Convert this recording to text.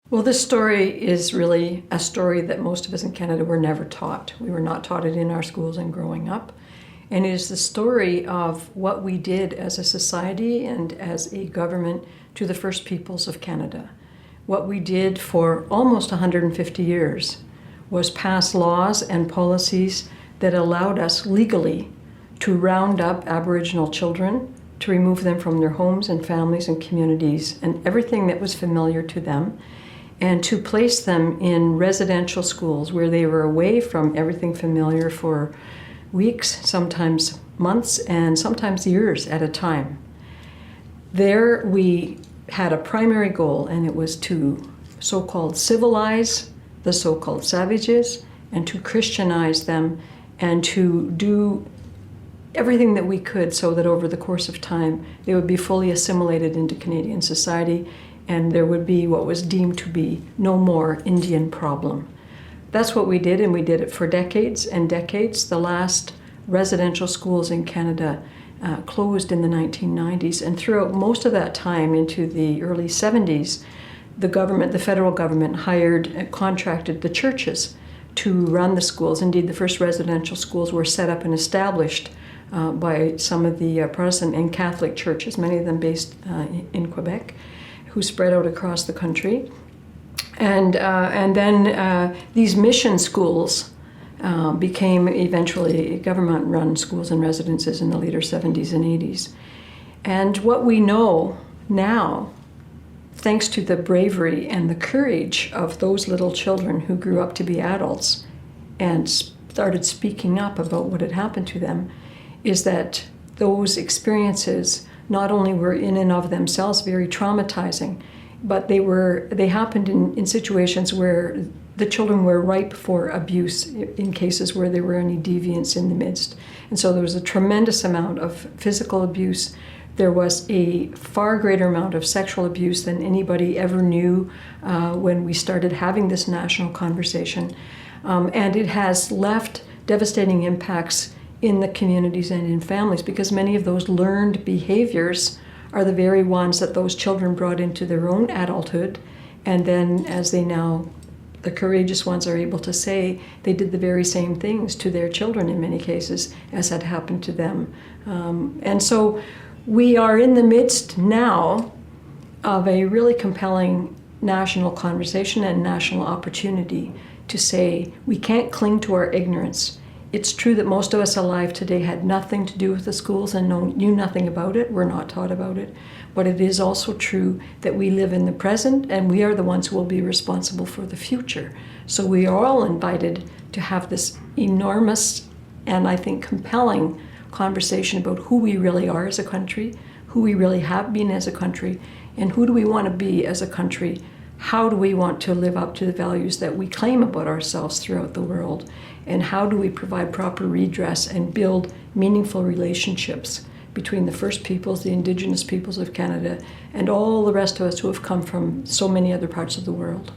Well, this story is really a story that most of us in Canada were never taught. We were not taught it in our schools and growing up. And it is the story of what we did as a society and as a government to the First Peoples of Canada. What we did for almost 150 years was pass laws and policies that allowed us legally to round up Aboriginal children, to remove them from their homes and families and communities and everything that was familiar to them, and to place them in residential schools where they were away from everything familiar for weeks, sometimes months, and sometimes years at a time. There we had a primary goal, and it was to so-called civilize the so-called savages and to Christianize them and to do everything that we could so that over the course of time they would be fully assimilated into Canadian society and there would be what was deemed to be no more Indian problem. That's what we did, and we did it for decades and decades. The last residential schools in Canada closed in the 1990s, and throughout most of that time into the early 70s, the federal government contracted the churches to run the schools. Indeed, the first residential schools were set up and established by some of the Protestant and Catholic churches, many of them based in Quebec, who spread out across the country. And then these mission schools became eventually government-run schools and residences in the later 70s and 80s. And what we know now, thanks to the bravery and the courage of those little children who grew up to be adults and started speaking up about what had happened to them, is that those experiences not only were in and of themselves very traumatizing, but they happened in situations where the children were ripe for abuse in cases where there were any deviants in the midst. And so there was a tremendous amount of physical abuse. There was a far greater amount of sexual abuse than anybody ever knew when we started having this national conversation. And it has left devastating impacts in the communities and in families, because many of those learned behaviors are the very ones that those children brought into their own adulthood. And then as the courageous ones are able to say, they did the very same things to their children in many cases as had happened to them. And so we are in the midst now of a really compelling national conversation and national opportunity to say we can't cling to our ignorance. It's true that most of us alive today had nothing to do with the schools and knew nothing about it. We're not taught about it. But it is also true that we live in the present, and we are the ones who will be responsible for the future. So we are all invited to have this enormous and I think compelling conversation about who we really are as a country, who we really have been as a country, and who do we want to be as a country. How do we want to live up to the values that we claim about ourselves throughout the world? And how do we provide proper redress and build meaningful relationships between the First Peoples, the Indigenous peoples of Canada, and all the rest of us who have come from so many other parts of the world?